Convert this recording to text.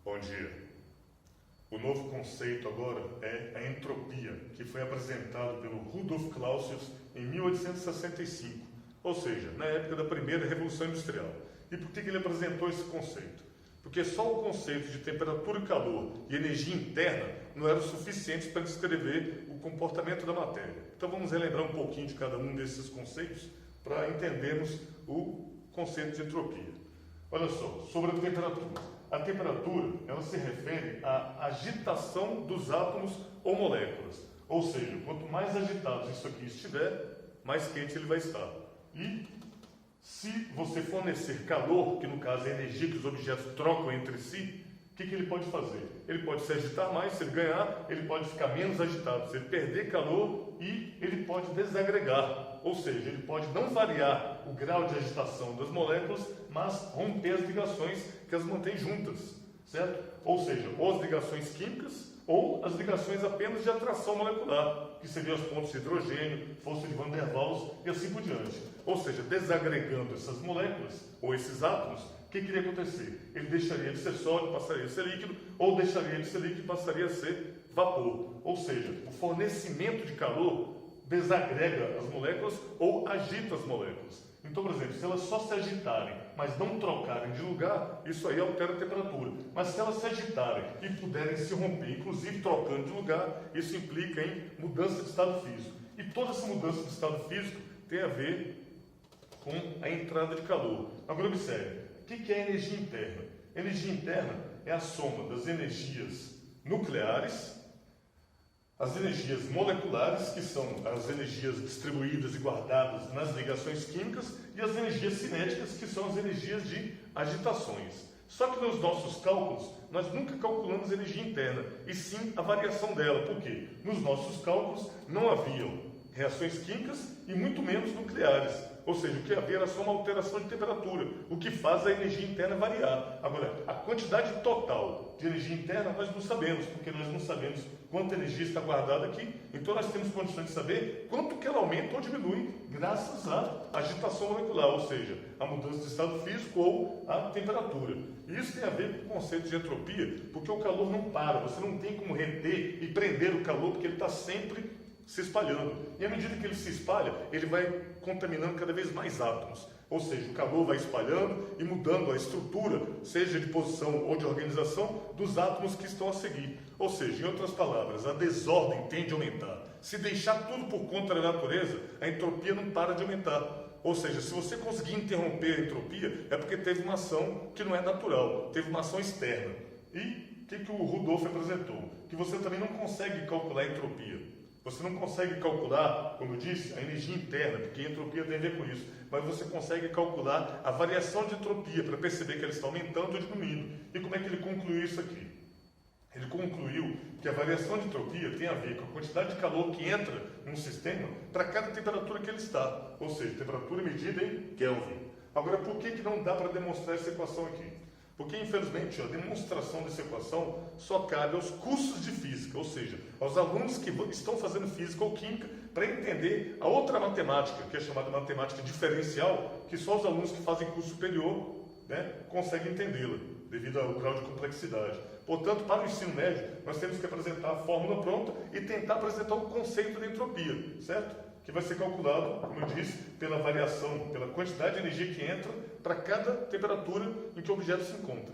Bom dia. O novo conceito agora é a entropia, que foi apresentado pelo Rudolf Clausius em 1865, ou seja, na época da primeira Revolução Industrial. E por que ele apresentou esse conceito? Porque só o conceito de temperatura e calor e energia interna não eram suficientes para descrever o comportamento da matéria. Então vamos relembrar um pouquinho de cada um desses conceitos para entendermos o conceito de entropia. Olha só, sobre a temperatura. A temperatura, ela se refere à agitação dos átomos ou moléculas. Ou seja, quanto mais agitado isso aqui estiver, mais quente ele vai estar. E se você fornecer calor, que no caso é a energia que os objetos trocam entre si, o que ele pode fazer? Ele pode se agitar mais, se ele ganhar, ele pode ficar menos agitado, se ele perder calor, e ele pode desagregar. Ou seja, ele pode não variar o grau de agitação das moléculas, mas romper as ligações que as mantém juntas, certo? Ou seja, ou as ligações químicas, ou as ligações apenas de atração molecular, que seriam as pontes de hidrogênio, força de Van der Waals e assim por diante. Ou seja, desagregando essas moléculas, ou esses átomos, o que iria acontecer? Ele deixaria de ser sólido, passaria a ser líquido, ou deixaria de ser líquido e passaria a ser vapor. Ou seja, o fornecimento de calor desagrega as moléculas ou agita as moléculas. Então, por exemplo, se elas só se agitarem, mas não trocarem de lugar, isso aí altera a temperatura. Mas se elas se agitarem e puderem se romper, inclusive trocando de lugar, isso implica em mudança de estado físico. E toda essa mudança de estado físico tem a ver com a entrada de calor. Agora observe, o que é energia interna? Energia interna é a soma das energias nucleares, as energias moleculares, que são as energias distribuídas e guardadas nas ligações químicas, e as energias cinéticas, que são as energias de agitações. Só que nos nossos cálculos, nós nunca calculamos energia interna, e sim a variação dela. Por quê? Nos nossos cálculos não haviam reações químicas e muito menos nucleares. Ou seja, o que havia era só uma alteração de temperatura, o que faz a energia interna variar. Agora, a quantidade total de energia interna nós não sabemos, porque nós não sabemos quanta energia está guardada aqui. Então nós temos condições de saber quanto que ela aumenta ou diminui graças à agitação molecular, ou seja, a mudança de estado físico ou a temperatura. E isso tem a ver com o conceito de entropia, porque o calor não para, você não tem como reter e prender o calor, porque ele está sempre se espalhando. E à medida que ele se espalha, ele vai contaminando cada vez mais átomos. Ou seja, o calor vai espalhando e mudando a estrutura, seja de posição ou de organização, dos átomos que estão a seguir. Ou seja, em outras palavras, a desordem tende a aumentar. Se deixar tudo por conta da natureza, a entropia não para de aumentar. Ou seja, se você conseguir interromper a entropia, é porque teve uma ação que não é natural, teve uma ação externa. E o que o Rudolf apresentou? Que você também não consegue calcular a entropia. Você não consegue calcular, como eu disse, a energia interna, porque a entropia tem a ver com isso, mas você consegue calcular a variação de entropia para perceber que ela está aumentando ou diminuindo. E como é que ele concluiu isso aqui? Ele concluiu que a variação de entropia tem a ver com a quantidade de calor que entra num sistema para cada temperatura que ele está, ou seja, temperatura medida em Kelvin. Agora, por que não dá para demonstrar essa equação aqui? Porque, infelizmente, a demonstração dessa equação só cabe aos cursos de física, ou seja, aos alunos que estão fazendo física ou química para entender a outra matemática, que é chamada matemática diferencial, que só os alunos que fazem curso superior, conseguem entendê-la, devido ao grau de complexidade. Portanto, para o ensino médio, nós temos que apresentar a fórmula pronta e tentar apresentar o conceito de entropia, certo? Que vai ser calculado, como eu disse, pela variação, pela quantidade de energia que entra para cada temperatura em que o objeto se encontra.